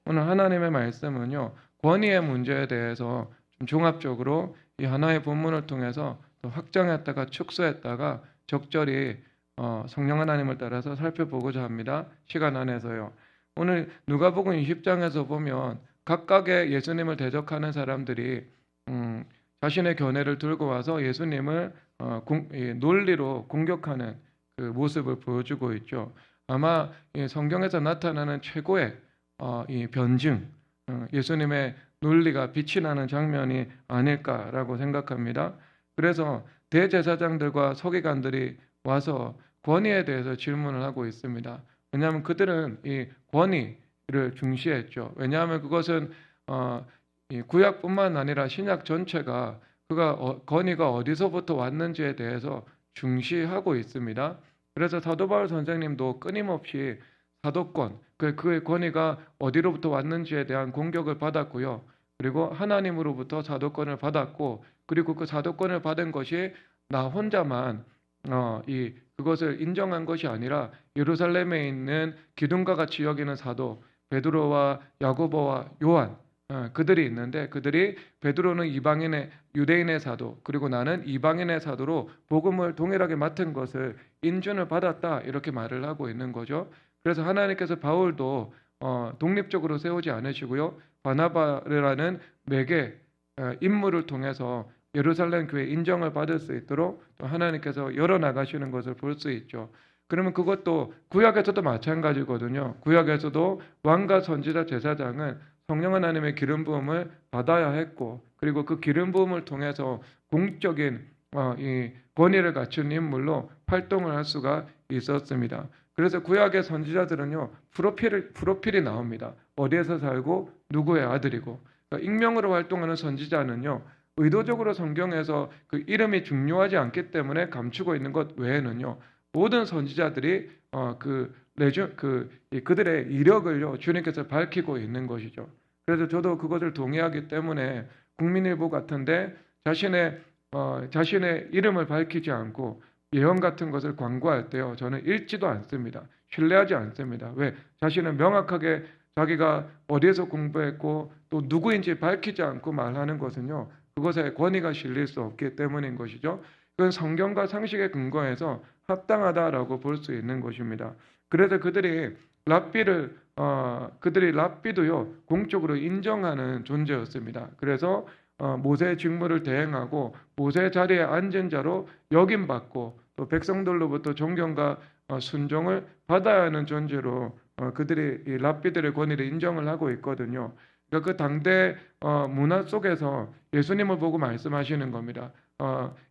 오늘 하나님의 말씀은요, 권위의 문제에 대해서 좀 종합적으로 이 하나의 본문을 통해서 또 확장했다가 축소했다가 적절히 성령 하나님을 따라서 살펴보고자 합니다. 시간 안에서요. 오늘 누가복음 20장에서 보면 각각의 예수님을 대적하는 사람들이 자신의 견해를 들고 와서 예수님을 논리로 공격하는 그 모습을 보여주고 있죠. 아마 성경에서 나타나는 최고의 이 변증, 예수님의 논리가 빛이 나는 장면이 아닐까라고 생각합니다. 그래서 대제사장들과 서기관들이 와서 권위에 대해서 질문을 하고 있습니다. 왜냐하면 그들은 이 권위를 중시했죠. 왜냐하면 그것은 이 구약뿐만 아니라 신약 전체가 권위가 어디서부터 왔는지에 대해서 중시하고 있습니다. 그래서 사도 바울 선생님도 끊임없이 사도권, 그의 권위가 어디로부터 왔는지에 대한 공격을 받았고요. 그리고 하나님으로부터 사도권을 받았고, 그리고 그 사도권을 받은 것이 나 혼자만 그것을 인정한 것이 아니라 예루살렘에 있는 기둥과 같이 여기는 사도 베드로와 야고보와 요한, 그들이 있는데, 그들이 베드로는 이방인의 유대인의 사도, 그리고 나는 이방인의 사도로 복음을 동일하게 맡은 것을 인준을 받았다, 이렇게 말을 하고 있는 거죠. 그래서 하나님께서 바울도 독립적으로 세우지 않으시고요, 바나바라는 매개 인물을 통해서 예루살렘 교회 인정을 받을 수 있도록 또 하나님께서 열어 나가시는 것을 볼 수 있죠. 그러면 그것도 구약에서도 마찬가지거든요. 구약에서도 왕과 선지자 제사장은 성령 하나님의 기름 부음을 받아야 했고, 그리고 그 기름 부음을 통해서 공적인 이 권위를 갖춘 인물로 활동을 할 수가 있었습니다. 그래서 구약의 선지자들은요, 프로필이 나옵니다. 어디에서 살고 누구의 아들이고. 그러니까 익명으로 활동하는 선지자는요, 의도적으로 성경에서 그 이름이 중요하지 않기 때문에 감추고 있는 것 외에는요, 모든 선지자들이 그들의 이력을요, 주님께서 밝히고 있는 것이죠. 그래서 저도 그것을 동의하기 때문에 국민일보 같은데 자신의 이름을 밝히지 않고 예언 같은 것을 광고할 때요, 저는 읽지도 않습니다. 신뢰하지 않습니다. 왜? 자신은 명확하게 자기가 어디에서 공부했고 또 누구인지 밝히지 않고 말하는 것은요, 그것에 권위가 실릴 수 없기 때문인 것이죠. 그건 성경과 상식에 근거해서 합당하다라고 볼 수 있는 것입니다. 그래서 그들이 랍비도요, 공적으로 인정하는 존재였습니다. 그래서 모세의 직무를 대행하고 모세의 자리에 앉은 자로 여김받고 또 백성들로부터 존경과 순종을 받아야 하는 존재로 그들이 이 랍비들의 권위를 인정을 하고 있거든요. 그러니까 그 당대 문화 속에서 예수님을 보고 말씀하시는 겁니다.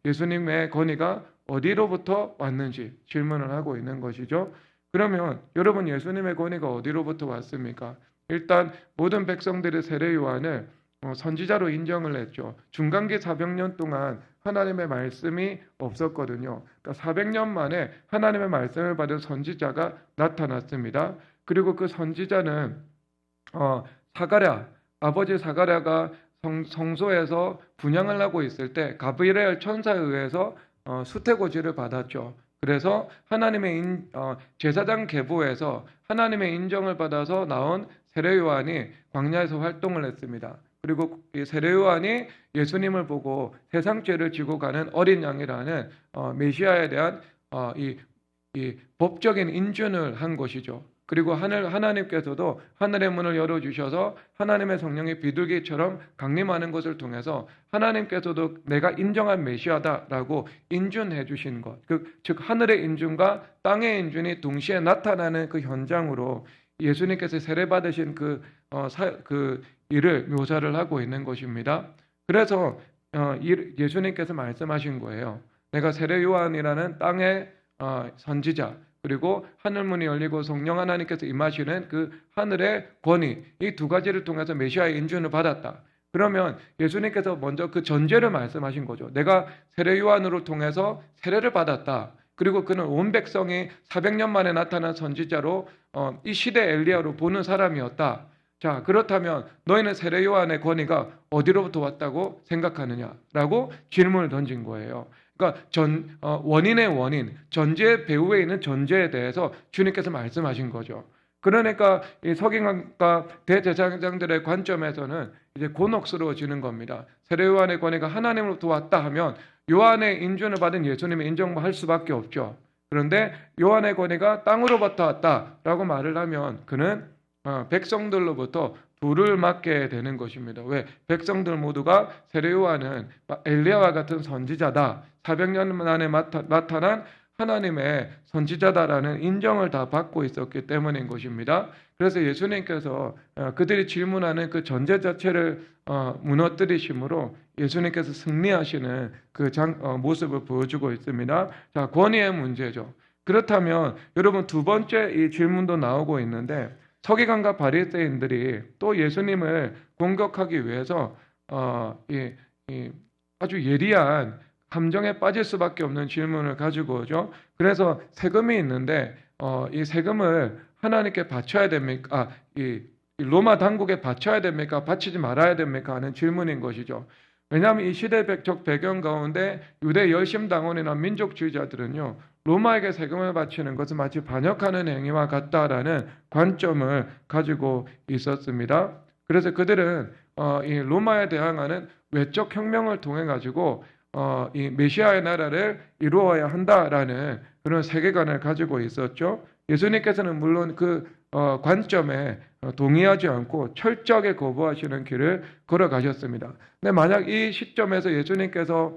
예수님의 권위가 어디로부터 왔는지 질문을 하고 있는 것이죠. 그러면 여러분, 예수님의 권위가 어디로부터 왔습니까? 일단 모든 백성들의 세례 요한을 선지자로 인정을 했죠. 중간기 400년 동안 하나님의 말씀이 없었거든요. 그러니까 400년 만에 하나님의 말씀을 받은 선지자가 나타났습니다. 그리고 그 선지자는 아버지 사가랴가 성소에서 분향을 하고 있을 때 가브리엘 천사에 의해서 수태고지를 받았죠. 그래서 하나님의 제사장 계보에서 하나님의 인정을 받아서 나온 세례 요한이 광야에서 활동을 했습니다. 그리고 이 세례 요한이 예수님을 보고 세상 죄를 지고 가는 어린 양이라는 메시아에 대한 이 법적인 인준을 한 것이죠. 그리고 하나님께서도 하늘의 문을 열어주셔서 하나님의 성령이 비둘기처럼 강림하는 것을 통해서 하나님께서도 내가 인정한 메시아다라고 인준해 주신 것, 즉 하늘의 인준과 땅의 인준이 동시에 나타나는 그 현장으로 예수님께서 세례받으신 그 일을 묘사를 하고 있는 것입니다. 그래서 예수님께서 말씀하신 거예요. 내가 세례 요한이라는 땅의 선지자, 그리고 하늘문이 열리고 성령 하나님께서 임하시는 그 하늘의 권위, 이 두 가지를 통해서 메시아의 인준을 받았다. 그러면 예수님께서 먼저 그 전제를 말씀하신 거죠. 내가 세례 요한으로 통해서 세례를 받았다. 그리고 그는 온 백성이 400년 만에 나타난 선지자로 이 시대 엘리야로 보는 사람이었다. 자, 그렇다면 너희는 세례 요한의 권위가 어디로부터 왔다고 생각하느냐라고 질문을 던진 거예요. 그러니까 원인의 원인, 전제 배후에 있는 전제에 대해서 주님께서 말씀하신 거죠. 그러니까 이 서기관과 대제사장들의 관점에서는 이제 곤혹스러워지는 겁니다. 세례 요한의 권위가 하나님으로부터 왔다 하면 요한의 인준을 받은 예수님을 인정할 수밖에 없죠. 그런데 요한의 권위가 땅으로부터 왔다라고 말을 하면 그는 백성들로부터 불을 맞게 되는 것입니다. 왜? 백성들 모두가 세례 요한은 엘리야와 같은 선지자다, 400년 만에 나타난 하나님의 선지자다라는 인정을 다 받고 있었기 때문인 것입니다. 그래서 예수님께서 그들이 질문하는 그 전제 자체를 무너뜨리심으로 예수님께서 승리하시는 그 모습을 보여주고 있습니다. 자, 권위의 문제죠. 그렇다면 여러분 두 번째 이 질문도 나오고 있는데, 서기관과 바리새인들이 또 예수님을 공격하기 위해서 아주 예리한 함정에 빠질 수밖에 없는 질문을 가지고 오죠. 그래서 세금이 있는데 이 세금을 하나님께 바쳐야 됩니까? 이 로마 당국에 바쳐야 됩니까? 바치지 말아야 됩니까? 하는 질문인 것이죠. 왜냐하면 이 시대적 배경 가운데 유대 열심당원이나 민족주의자들은요, 로마에게 세금을 바치는 것은 마치 반역하는 행위와 같다라는 관점을 가지고 있었습니다. 그래서 그들은 이 로마에 대항하는 외적 혁명을 통해 가지고 이 메시아의 나라를 이루어야 한다라는 그런 세계관을 가지고 있었죠. 예수님께서는 물론 그 관점에 동의하지 않고 철저하게 거부하시는 길을 걸어가셨습니다. 근데 만약 이 시점에서 예수님께서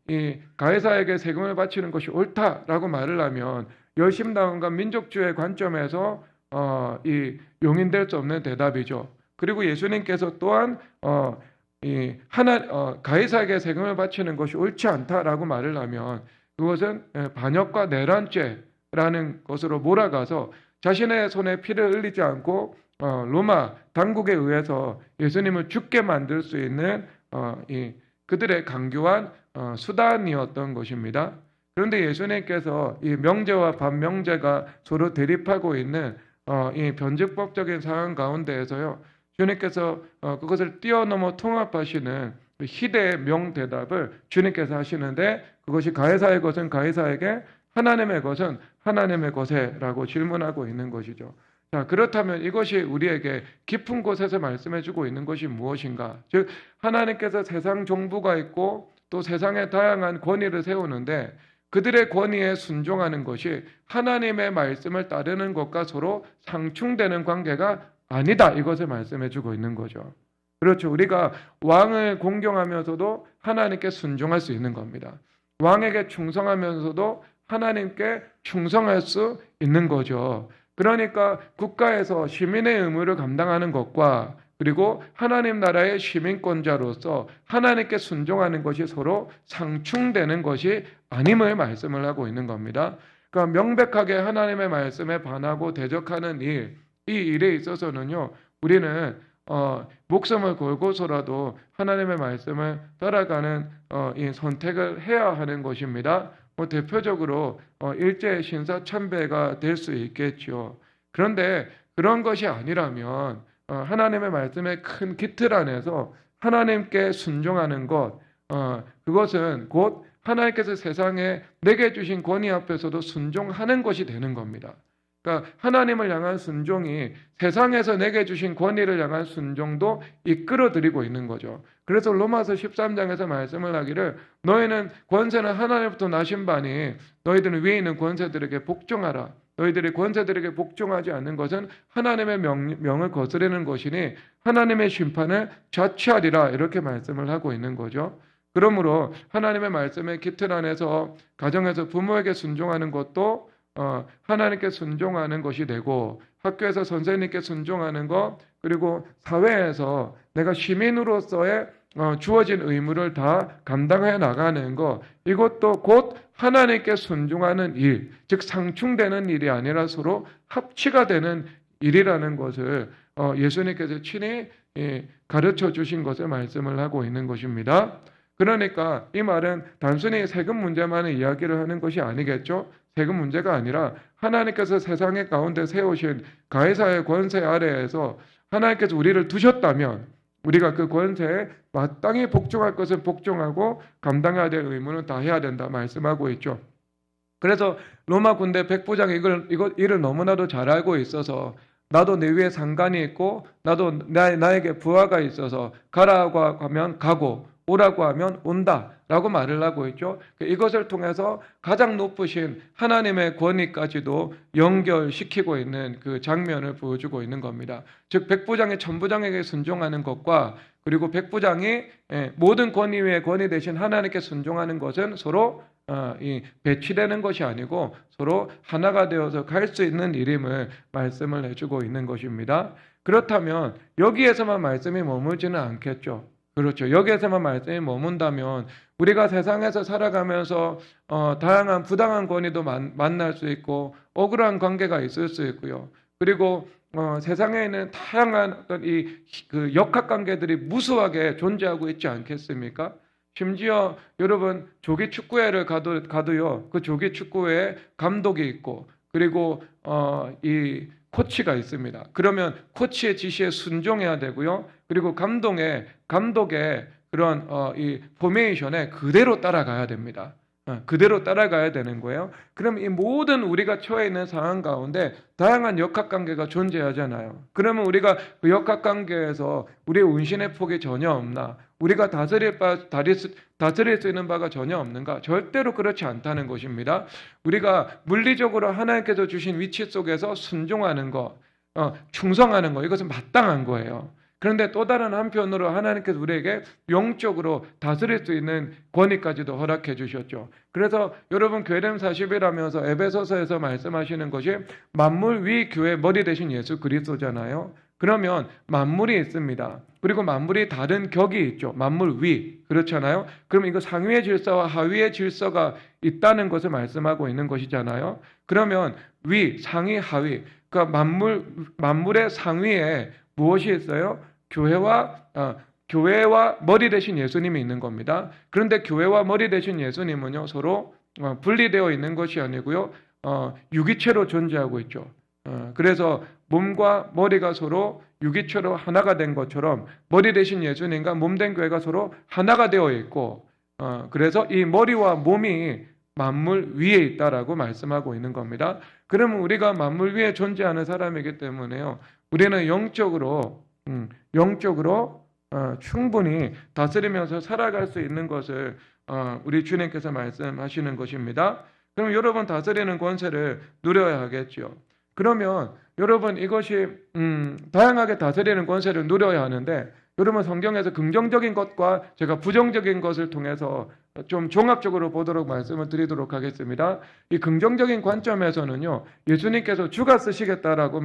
이 가이사에게 세금을 바치는 것이 옳다라고 말을 하면 열심당원과 민족주의 관점에서 이 용인될 수 없는 대답이죠. 그리고 예수님께서 또한 가이사에게 세금을 바치는 것이 옳지 않다라고 말을 하면 그것은 반역과 내란죄라는 것으로 몰아가서 자신의 손에 피를 흘리지 않고 로마 당국에 의해서 예수님을 죽게 만들 수 있는 그들의 강교한 수단이었던 것입니다. 그런데 예수님께서 이 명제와 반명제가 서로 대립하고 있는 이 변증법적인 상황 가운데에서요, 주님께서 그것을 뛰어넘어 통합하시는 희대의 명대답을 주님께서 하시는데, 그것이 가이사의 것은 가이사에게, 하나님의 것은 하나님의 것에라고 질문하고 있는 것이죠. 자, 그렇다면 이것이 우리에게 깊은 곳에서 말씀해주고 있는 것이 무엇인가? 즉, 하나님께서 세상 정부가 있고 또 세상에 다양한 권위를 세우는데 그들의 권위에 순종하는 것이 하나님의 말씀을 따르는 것과 서로 상충되는 관계가 아니다, 이것을 말씀해주고 있는 거죠. 그렇죠. 우리가 왕을 공경하면서도 하나님께 순종할 수 있는 겁니다. 왕에게 충성하면서도 하나님께 충성할 수 있는 거죠. 그러니까 국가에서 시민의 의무를 감당하는 것과 그리고 하나님 나라의 시민권자로서 하나님께 순종하는 것이 서로 상충되는 것이 아님을 말씀을 하고 있는 겁니다. 그러니까 명백하게 하나님의 말씀에 반하고 대적하는 일, 이 일에 있어서는요, 우리는 목숨을 걸고서라도 하나님의 말씀을 따라가는 이 선택을 해야 하는 것입니다. 대표적으로 일제 신사참배가 될 수 있겠죠. 그런데 그런 것이 아니라면 하나님의 말씀의 큰 기틀 안에서 하나님께 순종하는 것, 그것은 곧 하나님께서 세상에 내게 주신 권위 앞에서도 순종하는 것이 되는 겁니다. 그러니까 하나님을 향한 순종이 세상에서 내게 주신 권위를 향한 순종도 이끌어들이고 있는 거죠. 그래서 로마서 13장에서 말씀을 하기를 너희는 권세는 하나님부터 나신 바니 너희들은 위에 있는 권세들에게 복종하라. 너희들이 권세들에게 복종하지 않는 것은 하나님의 명을 거스르는 것이니 하나님의 심판을 자취하리라, 이렇게 말씀을 하고 있는 거죠. 그러므로 하나님의 말씀의 기틀 안에서 가정에서 부모에게 순종하는 것도 하나님께 순종하는 것이 되고, 학교에서 선생님께 순종하는 것, 그리고 사회에서 내가 시민으로서의 주어진 의무를 다 감당해 나가는 것, 이것도 곧 하나님께 순종하는 일, 즉 상충되는 일이 아니라 서로 합치가 되는 일이라는 것을 예수님께서 친히 가르쳐 주신 것을 말씀을 하고 있는 것입니다. 그러니까 이 말은 단순히 세금 문제만을 이야기를 하는 것이 아니겠죠. 세금 문제가 아니라 하나님께서 세상의 가운데 세우신 가이사의 권세 아래에서 하나님께서 우리를 두셨다면 우리가 그 권세에 마땅히 복종할 것은 복종하고 감당해야 될 의무는 다 해야 된다 말씀하고 있죠. 그래서 로마 군대 백부장이 이를 너무나도 잘 알고 있어서 나도 내 위에 상관이 있고 나도 나에게 부하가 있어서 가라고 하면 가고 오라고 하면 온다라고 말을 하고 있죠. 이것을 통해서 가장 높으신 하나님의 권위까지도 연결시키고 있는 그 장면을 보여주고 있는 겁니다. 즉 백부장이 천부장에게 순종하는 것과 그리고 백부장이 모든 권위 위에 권위 대신 하나님께 순종하는 것은 서로 배치되는 것이 아니고 서로 하나가 되어서 갈 수 있는 일임을 말씀을 해주고 있는 것입니다. 그렇다면 여기에서만 말씀이 머물지는 않겠죠. 그렇죠. 여기에서만 말씀이 머문다면 우리가 세상에서 살아가면서 다양한 부당한 권위도 만날 수 있고 억울한 관계가 있을 수 있고요. 그리고 세상에 있는 다양한 어떤 그 역학관계들이 무수하게 존재하고 있지 않겠습니까? 심지어 여러분 조기 축구회를 가도요. 그 조기 축구회에 감독이 있고 그리고 이 코치가 있습니다. 그러면 코치의 지시에 순종해야 되고요. 그리고 감독의 그런 이 포메이션에 그대로 따라가야 됩니다. 그대로 따라가야 되는 거예요. 그럼 이 모든 우리가 처해 있는 상황 가운데 다양한 역학관계가 존재하잖아요. 그러면 우리가 그 역학관계에서 우리의 운신의 폭이 전혀 없나? 우리가 다스릴 수 있는 바가 전혀 없는가? 절대로 그렇지 않다는 것입니다. 우리가 물리적으로 하나님께서 주신 위치 속에서 순종하는 것, 충성하는 것, 이것은 마땅한 거예요. 그런데 또 다른 한편으로 하나님께서 우리에게 영적으로 다스릴 수 있는 권위까지도 허락해 주셨죠. 그래서 여러분 교회됨 40이라면서 에베소서에서 말씀하시는 것이 만물 위 교회 머리 대신 예수 그리스도잖아요. 그러면 만물이 있습니다. 그리고 만물이 다른 격이 있죠. 만물 위. 그렇잖아요. 그럼 이거 상위의 질서와 하위의 질서가 있다는 것을 말씀하고 있는 것이잖아요. 그러면 위, 상위, 하위. 그러니까 만물의 상위에 무엇이 있어요? 교회와 머리 대신 예수님이 있는 겁니다. 그런데 교회와 머리 대신 예수님은요, 서로 분리되어 있는 것이 아니고요, 유기체로 존재하고 있죠. 그래서 몸과 머리가 서로 유기체로 하나가 된 것처럼 머리 대신 예수님과 몸된 교회가 서로 하나가 되어 있고, 그래서 이 머리와 몸이 만물 위에 있다라고 말씀하고 있는 겁니다. 그러면 우리가 만물 위에 존재하는 사람이기 때문에요, 우리는 영적으로 충분히 다스리면서 살아갈 수 있는 것을 우리 주님께서 말씀하시는 것입니다. 그럼 여러분 다스리는 권세를 누려야 하겠죠. 그러면 여러분 이것이 다양하게 다스리는 권세를 누려야 하는데 여러분 성경에서 긍정적인 것과 제가 부정적인 것을 통해서 좀 종합적으로 보도록 말씀을 드리도록 하겠습니다. 이 긍정적인 관점에서는요, 예수님께서 주가 쓰시겠다라고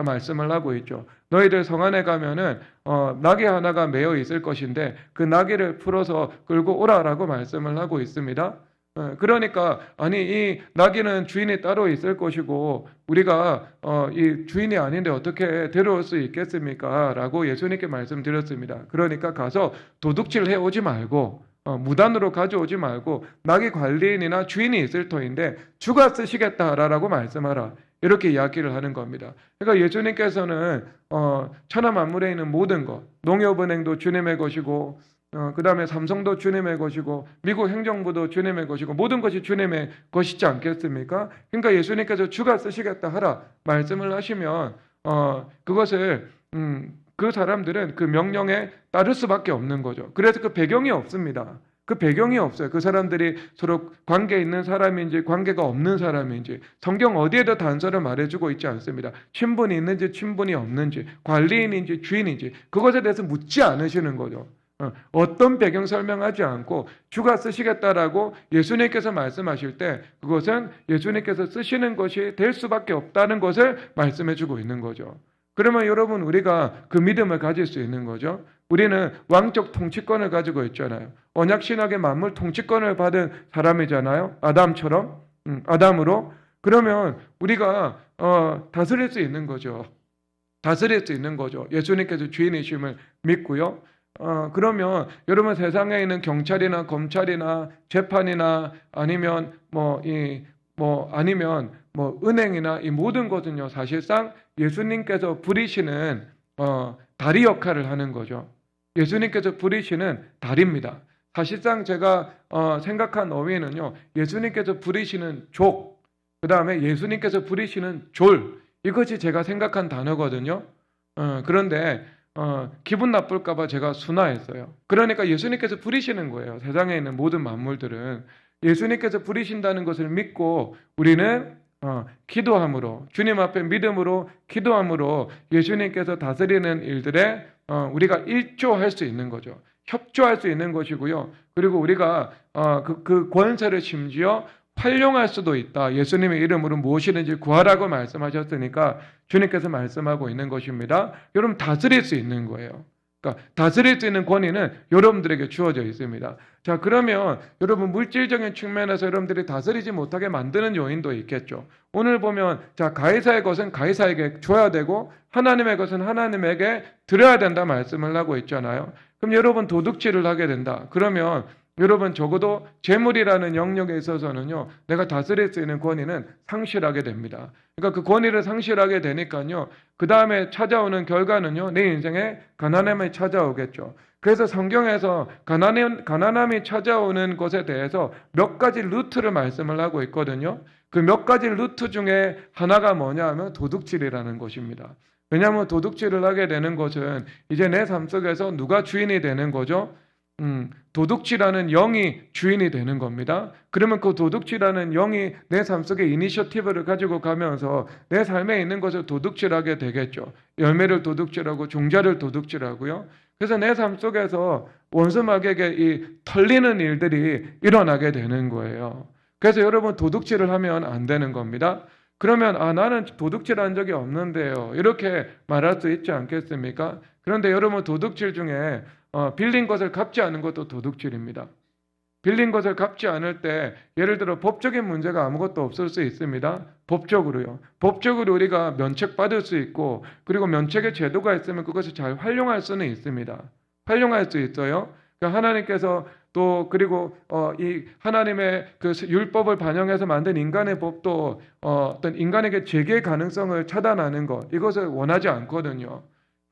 말씀을 하고 있죠. 너희들 성 안에 가면은 나귀 하나가 매여 있을 것인데 그 나귀를 풀어서 끌고 오라라고 말씀을 하고 있습니다. 그러니까 아니 이 나귀는 주인이 따로 있을 것이고 우리가 이 주인이 아닌데 어떻게 데려올 수 있겠습니까? 라고 예수님께 말씀드렸습니다. 그러니까 가서 도둑질 해오지 말고 무단으로 가져오지 말고 나귀 관리인이나 주인이 있을 터인데 주가 쓰시겠다라고 말씀하라. 이렇게 이야기를 하는 겁니다. 그러니까 예수님께서는 천하 만물에 있는 모든 것, 농협은행도 주님의 것이고 그 다음에 삼성도 주님의 것이고 미국 행정부도 주님의 것이고 모든 것이 주님의 것이지 않겠습니까? 그러니까 예수님께서 주가 쓰시겠다 하라 말씀을 하시면 그것을 그 사람들은 그 명령에 따를 수밖에 없는 거죠. 그래서 그 배경이 없습니다. 그 배경이 없어요. 그 사람들이 서로 관계 있는 사람인지 관계가 없는 사람인지 성경 어디에도 단서를 말해주고 있지 않습니다. 친분이 있는지 친분이 없는지 관리인인지 주인인지 그것에 대해서 묻지 않으시는 거죠. 어떤 배경 설명하지 않고 주가 쓰시겠다라고 예수님께서 말씀하실 때 그것은 예수님께서 쓰시는 것이 될 수밖에 없다는 것을 말씀해주고 있는 거죠. 그러면 여러분 우리가 그 믿음을 가질 수 있는 거죠. 우리는 왕적 통치권을 가지고 있잖아요. 언약신학의 만물 통치권을 받은 사람이잖아요. 아담처럼 아담으로. 그러면 우리가 다스릴 수 있는 거죠. 다스릴 수 있는 거죠. 예수님께서 주인이심을 믿고요. 그러면 여러분 세상에 있는 경찰이나 검찰이나 재판이나 아니면 아니면 은행이나 이 모든 것은요 사실상 예수님께서 부리시는 다리 역할을 하는 거죠. 예수님께서 부리시는 다리입니다. 사실상 제가 생각한 어휘는요, 예수님께서 부리시는 족, 그 다음에 예수님께서 부리시는 졸, 이것이 제가 생각한 단어거든요. 그런데 기분 나쁠까봐 제가 순화했어요. 그러니까 예수님께서 부리시는 거예요. 세상에 있는 모든 만물들은 예수님께서 부리신다는 것을 믿고 우리는 기도함으로, 주님 앞에 믿음으로 기도함으로 예수님께서 다스리는 일들에 우리가 일조할 수 있는 거죠. 협조할 수 있는 것이고요. 그리고 우리가 그 권세를 심지어 활용할 수도 있다. 예수님의 이름으로 무엇이든지 구하라고 말씀하셨으니까 주님께서 말씀하고 있는 것입니다. 여러분, 다스릴 수 있는 거예요. 그러니까 다스릴 수 있는 권위는 여러분들에게 주어져 있습니다. 자, 그러면 여러분, 물질적인 측면에서 여러분들이 다스리지 못하게 만드는 요인도 있겠죠. 오늘 보면, 자, 가이사의 것은 가이사에게 줘야 되고 하나님의 것은 하나님에게 드려야 된다 말씀을 하고 있잖아요. 그럼 여러분, 도둑질을 하게 된다. 그러면 여러분, 적어도 재물이라는 영역에 있어서는요, 내가 다스릴 수 있는 권위는 상실하게 됩니다. 그러니까 그 권위를 상실하게 되니까요, 그 다음에 찾아오는 결과는요, 내 인생에 가난함이 찾아오겠죠. 그래서 성경에서 가난함이 찾아오는 것에 대해서 몇 가지 루트를 말씀을 하고 있거든요. 그 몇 가지 루트 중에 하나가 뭐냐 하면 도둑질이라는 것입니다. 왜냐하면 도둑질을 하게 되는 것은 이제 내 삶 속에서 누가 주인이 되는 거죠? 도둑질하는 영이 주인이 되는 겁니다. 그러면 그 도둑질하는 영이 내 삶 속에 이니셔티브를 가지고 가면서 내 삶에 있는 것을 도둑질하게 되겠죠. 열매를 도둑질하고 종자를 도둑질하고요. 그래서 내 삶 속에서 원수 마귀에게 이 털리는 일들이 일어나게 되는 거예요. 그래서 여러분, 도둑질을 하면 안 되는 겁니다. 그러면 나는 도둑질한 적이 없는데요, 이렇게 말할 수 있지 않겠습니까? 그런데 여러분, 도둑질 중에 빌린 것을 갚지 않은 것도 도둑질입니다. 빌린 것을 갚지 않을 때 예를 들어 법적인 문제가 아무것도 없을 수 있습니다. 법적으로요. 법적으로 우리가 면책받을 수 있고, 그리고 면책의 제도가 있으면 그것을 잘 활용할 수는 있습니다. 활용할 수 있어요. 그러니까 하나님께서 또 그리고 이 하나님의 그 율법을 반영해서 만든 인간의 법도 어떤 인간에게 재개 가능성을 차단하는 것, 이것을 원하지 않거든요.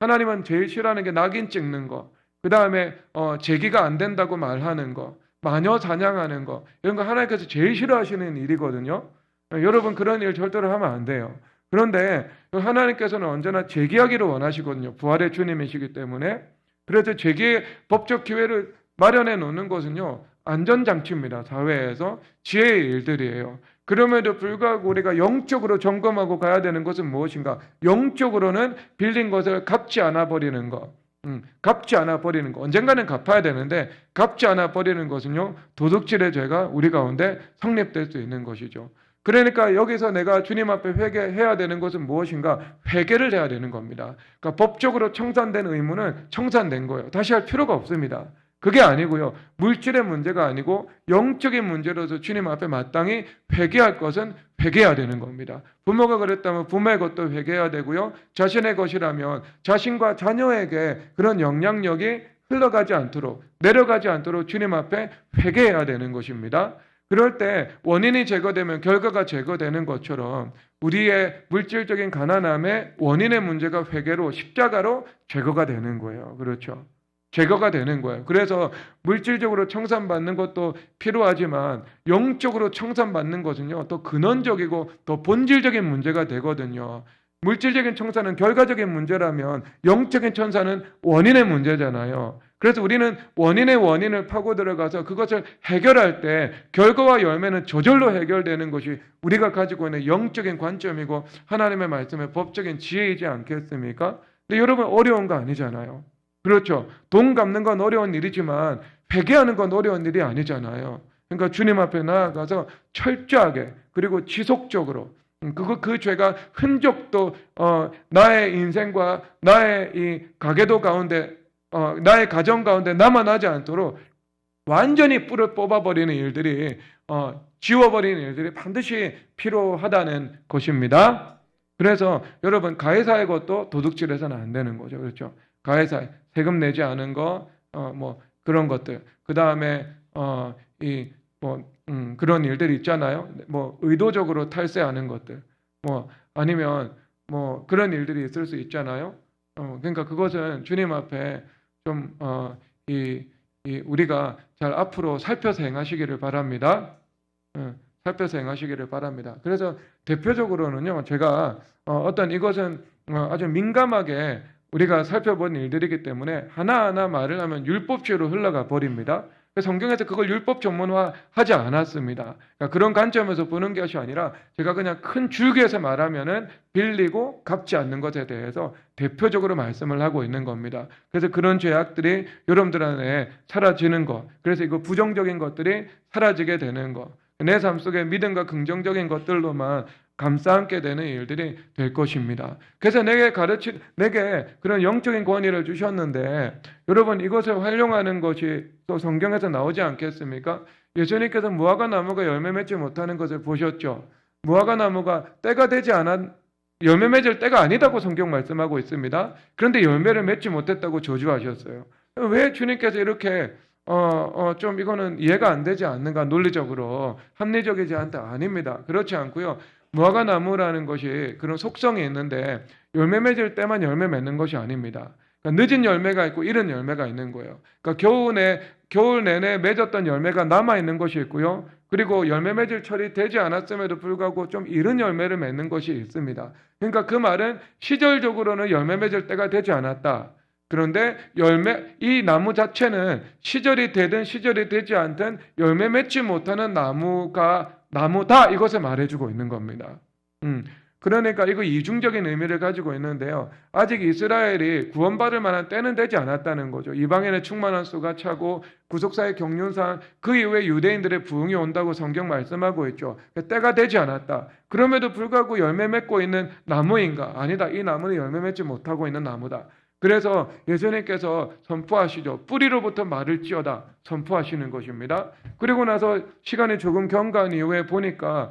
하나님은 제일 싫어하는 게 낙인 찍는 것, 그 다음에 제기가 안 된다고 말하는 거, 마녀 사냥하는 거, 이런 거 하나님께서 제일 싫어하시는 일이거든요. 여러분, 그런 일 절대로 하면 안 돼요. 그런데 하나님께서는 언제나 제기하기를 원하시거든요. 부활의 주님이시기 때문에. 그래서 제기의 법적 기회를 마련해 놓는 것은요, 안전장치입니다. 사회에서 지혜의 일들이에요. 그럼에도 불구하고 우리가 영적으로 점검하고 가야 되는 것은 무엇인가? 영적으로는 빌린 것을 갚지 않아 버리는 것. 갚지 않아 버리는 것. 언젠가는 갚아야 되는데 갚지 않아 버리는 것은요, 도둑질의 죄가 우리 가운데 성립될 수 있는 것이죠. 그러니까 여기서 내가 주님 앞에 회개해야 되는 것은 무엇인가? 회개를 해야 되는 겁니다. 그러니까 법적으로 청산된 의무는 청산된 거예요. 다시 할 필요가 없습니다. 그게 아니고요, 물질의 문제가 아니고 영적인 문제로서 주님 앞에 마땅히 회개할 것은 회개해야 되는 겁니다. 부모가 그랬다면 부모의 것도 회개해야 되고요, 자신의 것이라면 자신과 자녀에게 그런 영향력이 흘러가지 않도록, 내려가지 않도록 주님 앞에 회개해야 되는 것입니다. 그럴 때 원인이 제거되면 결과가 제거되는 것처럼 우리의 물질적인 가난함의 원인의 문제가 회개로, 십자가로 제거가 되는 거예요. 그렇죠? 제거가 되는 거예요. 그래서 물질적으로 청산받는 것도 필요하지만 영적으로 청산받는 것은요, 더 근원적이고 더 본질적인 문제가 되거든요. 물질적인 청산은 결과적인 문제라면 영적인 청산은 원인의 문제잖아요. 그래서 우리는 원인의 원인을 파고 들어가서 그것을 해결할 때 결과와 열매는 저절로 해결되는 것이 우리가 가지고 있는 영적인 관점이고 하나님의 말씀의 법적인 지혜이지 않겠습니까? 근데 여러분, 어려운 거 아니잖아요. 그렇죠. 돈 갚는 건 어려운 일이지만 회개하는 건 어려운 일이 아니잖아요. 그러니까 주님 앞에 나아가서 철저하게, 그리고 지속적으로 그 죄가 흔적도 나의 인생과 나의 이 가계도 가운데, 나의 가정 가운데 남아나지 않도록 완전히 뿔을 뽑아버리는 일들이, 지워버리는 일들이 반드시 필요하다는 것입니다. 그래서 여러분, 가해사의 것도 도둑질해서는 안 되는 거죠. 그렇죠? 가해사, 세금 내지 않은 거, 뭐 그런 것들. 그 다음에 그런 일들이 있잖아요. 뭐 의도적으로 탈세하는 것들. 뭐 아니면 뭐 그런 일들이 있을 수 있잖아요. 그러니까 그것은 주님 앞에 좀 우리가 잘 앞으로 살펴서 행하시기를 바랍니다. 살펴서 행하시기를 바랍니다. 그래서 대표적으로는요, 제가 어떤 이것은 아주 민감하게 우리가 살펴본 일들이기 때문에 하나하나 말을 하면 율법주의로 흘러가 버립니다. 성경에서 그걸 율법 전문화하지 않았습니다. 그러니까 그런 관점에서 보는 것이 아니라 제가 그냥 큰 줄기에서 말하면은 빌리고 갚지 않는 것에 대해서 대표적으로 말씀을 하고 있는 겁니다. 그래서 그런 죄악들이 여러분들 안에 사라지는 것, 그래서 이거 부정적인 것들이 사라지게 되는 것, 내 삶 속에 믿음과 긍정적인 것들로만 감싸안게 되는 일들이 될 것입니다. 그래서 내게 그런 영적인 권위를 주셨는데 여러분 이것을 활용하는 것이 또 성경에서 나오지 않겠습니까? 예수님께서 무화과 나무가 열매 맺지 못하는 것을 보셨죠. 무화과 나무가 때가 되지 않아 열매 맺을 때가 아니다고 성경 말씀하고 있습니다. 그런데 열매를 맺지 못했다고 저주하셨어요. 왜 주님께서 이렇게 좀 이거는 이해가 안 되지 않는가, 논리적으로 합리적이지 않다? 아닙니다. 그렇지 않고요. 무화과 나무라는 것이 그런 속성이 있는데 열매 맺을 때만 열매 맺는 것이 아닙니다. 그러니까 늦은 열매가 있고 이른 열매가 있는 거예요. 그러니까 겨울 내내 맺었던 열매가 남아 있는 것이 있고요. 그리고 열매 맺을 철이 되지 않았음에도 불구하고 좀 이른 열매를 맺는 것이 있습니다. 그러니까 그 말은 시절적으로는 열매 맺을 때가 되지 않았다. 그런데 이 나무 자체는 시절이 되든 시절이 되지 않든 열매 맺지 못하는 나무다, 이것을 말해주고 있는 겁니다. 그러니까 이거 이중적인 의미를 가지고 있는데요. 아직 이스라엘이 구원받을 만한 때는 되지 않았다는 거죠. 이방인의 충만한 수가 차고 구속사의 경륜상 그 이후에 유대인들의 부흥이 온다고 성경 말씀하고 있죠. 때가 되지 않았다. 그럼에도 불구하고 열매 맺고 있는 나무인가? 아니다. 이 나무는 열매 맺지 못하고 있는 나무다. 그래서 예수님께서 선포하시죠. 뿌리로부터 말을 찌어다 선포하시는 것입니다. 그리고 나서 시간이 조금 경과한 이후에 보니까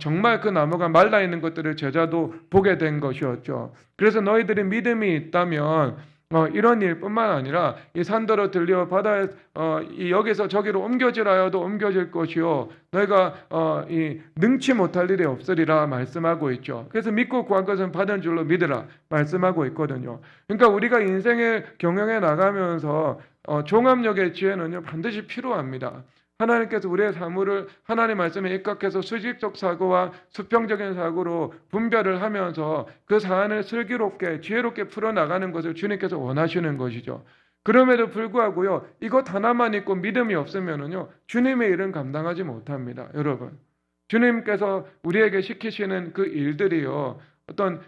정말 그 나무가 말라있는 것들을 제자도 보게 된 것이었죠. 그래서 너희들이 믿음이 있다면 이런 일뿐만 아니라 이 산더러 들려 바다에 여기서 저기로 옮겨지라여도 옮겨질 것이요 너희가 능치 못할 일이 없으리라 말씀하고 있죠. 그래서 믿고 구한 것은 받은 줄로 믿으라 말씀하고 있거든요. 그러니까 우리가 인생의 경영에 나가면서 종합력의 지혜는요 반드시 필요합니다. 하나님께서 우리의 사물을 하나님 말씀에 입각해서 수직적 사고와 수평적인 사고로 분별을 하면서 그 사안을 슬기롭게 지혜롭게 풀어나가는 것을 주님께서 원하시는 것이죠. 그럼에도 불구하고요, 이것 하나만 있고 믿음이 없으면은요, 주님의 일은 감당하지 못합니다. 여러분, 주님께서 우리에게 시키시는 그 일들이요, 어떤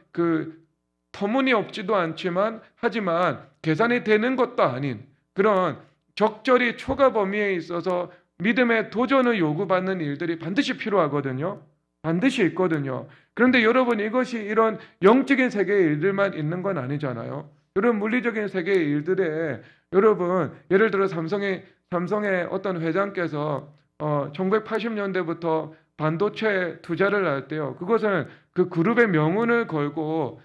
터무니없지도 않지만 하지만 계산이 되는 것도 아닌 그런 적절히 초과 범위에 있어서 믿음의 도전을 요구받는 일들이 반드시 필요하거든요. 반드시 있거든요. 그런데 여러분 이것이 이런 영적인 세계의 일들만 있는 건 아니잖아요. 이런 물리적인 세계의 일들에 여러분 예를 들어 삼성의 어떤 회장께서 1980년대부터 반도체 투자를 할 때요. 그것은 그 그룹의 명운을 걸고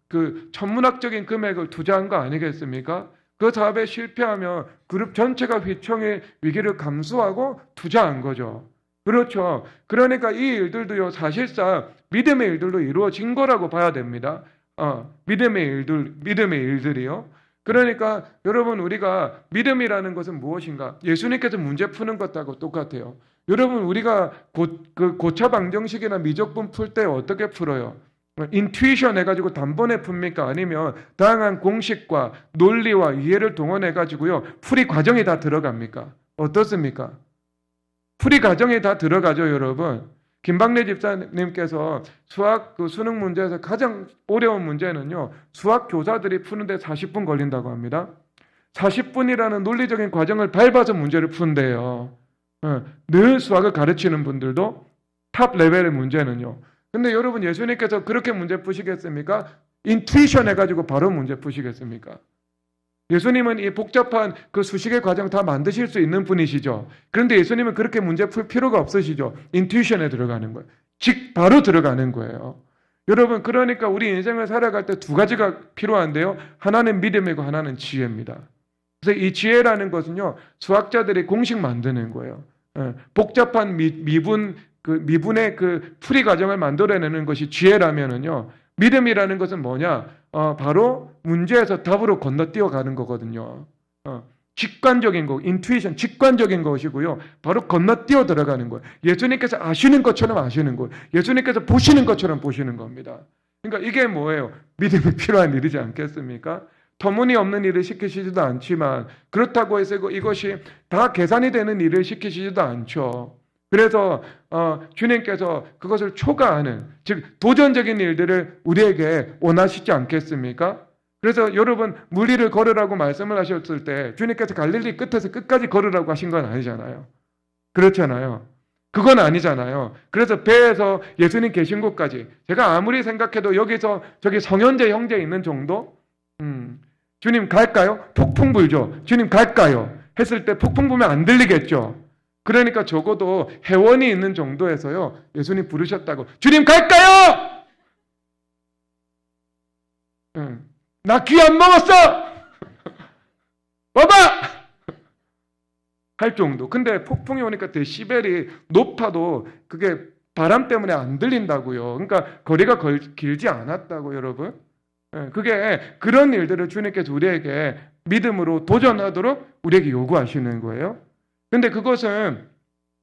그 천문학적인 금액을 투자한 거 아니겠습니까? 그 사업에 실패하면 그룹 전체가 휘청의 위기를 감수하고 투자한 거죠. 그렇죠. 그러니까 이 일들도요, 사실상 믿음의 일들로 이루어진 거라고 봐야 됩니다. 믿음의 일들이요. 그러니까 여러분 우리가 믿음이라는 것은 무엇인가? 예수님께서 문제 푸는 것하고 똑같아요. 여러분 우리가 고차방정식이나 미적분 풀 때 어떻게 풀어요? 인투이션 해가지고 단번에 풉니까? 아니면 다양한 공식과 논리와 이해를 동원해가지고요 풀이 과정이 다 들어갑니까? 어떻습니까? 풀이 과정이 다 들어가죠, 여러분. 김박래 집사님께서 수능 문제에서 가장 어려운 문제는요 수학 교사들이 푸는데 40분 걸린다고 합니다. 40분이라는 논리적인 과정을 밟아서 문제를 푼대요. 늘 수학을 가르치는 분들도 탑 레벨의 문제는요. 근데 여러분 예수님께서 그렇게 문제 푸시겠습니까? 인투이션 해가지고 바로 문제 푸시겠습니까? 예수님은 이 복잡한 그 수식의 과정 다 만드실 수 있는 분이시죠. 그런데 예수님은 그렇게 문제 풀 필요가 없으시죠. 인투이션에 들어가는 거예요. 바로 들어가는 거예요. 여러분 그러니까 우리 인생을 살아갈 때 두 가지가 필요한데요. 하나는 믿음이고 하나는 지혜입니다. 그래서 이 지혜라는 것은요. 수학자들이 공식 만드는 거예요. 복잡한 미분의 그 풀이 과정을 만들어내는 것이 지혜라면은요. 믿음이라는 것은 뭐냐? 바로 문제에서 답으로 건너뛰어 가는 거거든요. 직관적인 거, 인투이션, 직관적인 것이고요. 바로 건너뛰어 들어가는 거예요. 예수님께서 아시는 것처럼 아시는 거예요. 예수님께서 보시는 것처럼 보시는 겁니다. 그러니까 이게 뭐예요? 믿음이 필요한 일이지 않겠습니까? 터무니없는 일을 시키시지도 않지만 그렇다고 해서 이것이 다 계산이 되는 일을 시키시지도 않죠. 그래서 주님께서 그것을 초과하는, 즉 도전적인 일들을 우리에게 원하시지 않겠습니까? 그래서 여러분 물리를 걸으라고 말씀을 하셨을 때 주님께서 갈릴리 끝에서 끝까지 걸으라고 하신 건 아니잖아요. 그렇잖아요. 그건 아니잖아요. 그래서 배에서 예수님 계신 곳까지 제가 아무리 생각해도 여기서 저기 성현재 형제 있는 정도? 주님 갈까요? 폭풍 불죠. 주님 갈까요? 했을 때 폭풍 불면 안 들리겠죠. 그러니까 적어도 해원이 있는 정도에서요 예수님 부르셨다고 주님 갈까요? 나 귀 안 먹었어! 봐봐! 할 정도. 근데 폭풍이 오니까 데시벨이 높아도 그게 바람 때문에 안 들린다고요. 그러니까 거리가 길지 않았다고 여러분. 그게 그런 일들을 주님께서 우리에게 믿음으로 도전하도록 우리에게 요구하시는 거예요. 근데 그것은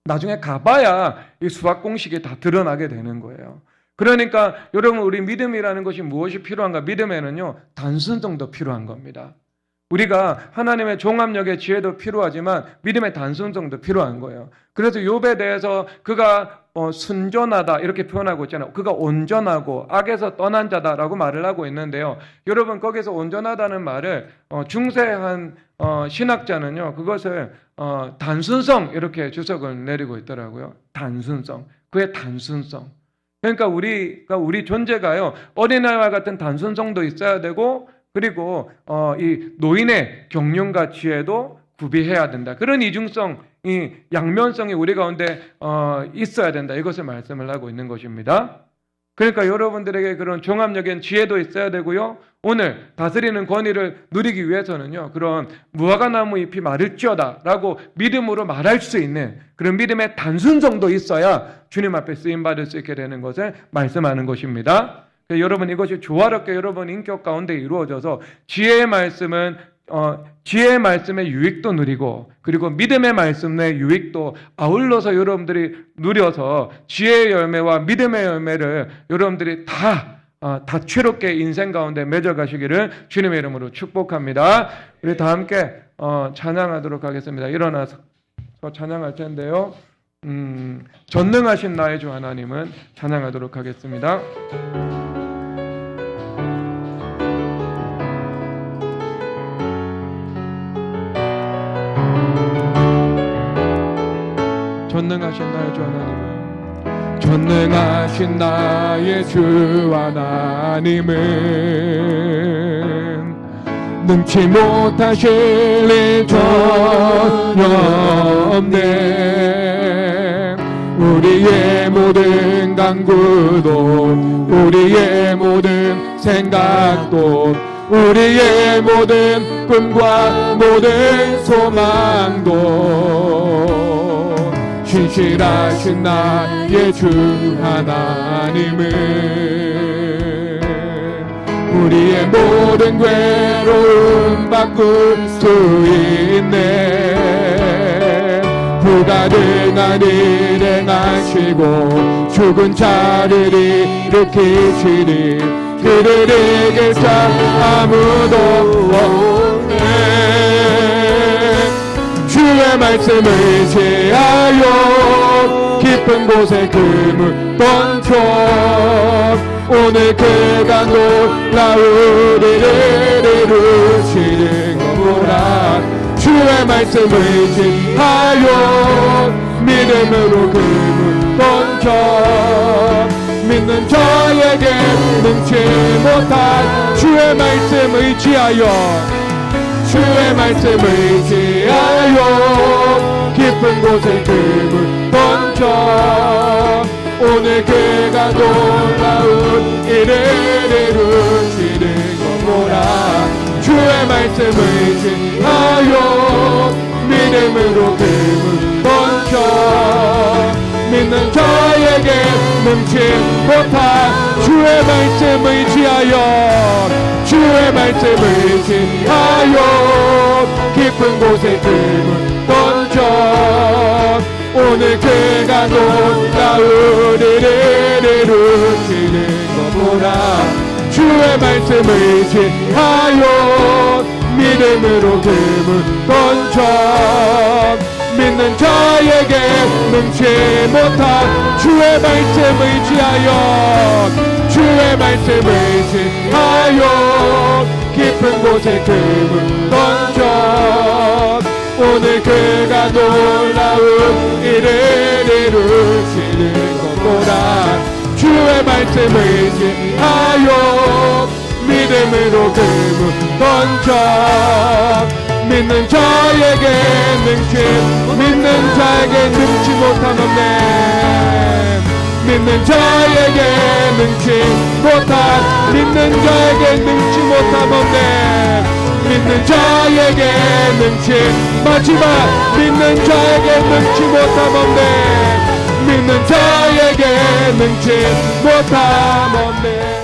나중에 가봐야 이 수학 공식이 다 드러나게 되는 거예요. 그러니까 여러분 우리 믿음이라는 것이 무엇이 필요한가? 믿음에는요 단순성도 필요한 겁니다. 우리가 하나님의 종합력의 지혜도 필요하지만 믿음의 단순성도 필요한 거예요. 그래서 욥에 대해서 그가 순전하다 이렇게 표현하고 있잖아요. 그가 온전하고 악에서 떠난 자다라고 말을 하고 있는데요. 여러분 거기서 온전하다는 말을 중세한 신학자는요 그것을 단순성 이렇게 주석을 내리고 있더라고요. 단순성, 그의 단순성. 그러니까 우리 존재가요 어린아이와 같은 단순성도 있어야 되고 그리고 이 노인의 경륜과 지혜도 구비해야 된다. 그런 이중성, 이 양면성이 우리 가운데 있어야 된다. 이것을 말씀을 하고 있는 것입니다. 그러니까 여러분들에게 그런 종합적인 지혜도 있어야 되고요. 오늘 다스리는 권위를 누리기 위해서는요. 그런 무화과나무 잎이 마를지어다라고 믿음으로 말할 수 있는 그런 믿음의 단순성도 있어야 주님 앞에 쓰임받을 수 있게 되는 것을 말씀하는 것입니다. 여러분 이것이 조화롭게 여러분 인격 가운데 이루어져서 지혜의 말씀의 유익도 누리고 그리고 믿음의 말씀의 유익도 아울러서 여러분들이 누려서 지혜의 열매와 믿음의 열매를 여러분들이 다 다채롭게 인생 가운데 맺어가시기를 주님의 이름으로 축복합니다. 우리 다 함께 찬양하도록 하겠습니다. 일어나서 찬양할 텐데요. 전능하신 나의 주 하나님은 찬양하도록 하겠습니다. 전능하신 나의 주 하나님은 전능하신 나의 주 하나님은 능치 못하실 일 전혀 없네. 우리의 모든 간구도 우리의 모든 생각도 우리의 모든 꿈과 모든 소망도 신실하신 나의 주 하나님은 우리의 모든 괴로움 바꿀 수 있네. 불가능한 일을 행하시고 죽은 자를 일으키시니 그를 이길 자 아무도 없네. 주의 말씀을 의지하여 깊은 곳에 그물 던져 오늘 그가 놀라운 일을 이루시는 거라. 주의 말씀을 의지하여 믿음으로 그물 던져 믿는 자에게 능치 못한 주의 말씀을 의지하여 주의 말씀을 의지하여 깊은 곳에 그물 던져 오늘 그가 놀라운 일을 이루시는 거라. 주의 말씀을 의지하여 믿음으로 그물 던져 믿는 믿는 자에게 능치 못한 주의 말씀 의지하여 주의 말씀 의지하여 깊은 곳에 금을 던져 오늘 그가 놀라운 일을 이루시는 것 보라 주의 말씀 의지하여 믿음으로 금을 던져 믿는 자에게 능치 못한 주의 말씀 의지하여 주의 말씀 의지하여 깊은 곳에 금을 던져 오늘 그가 놀라운 일을 이루시는 것 보라 주의 말씀 의지하여 믿음으로 금을 던져 믿는 자에게 능치 못하는데 믿는 자에게 능치 못한 믿는 자에게 능치 못하는데 믿는 자에게 능치 마지막 믿는 자에게 능치 못하는데 믿는 자에게 능치 못하는데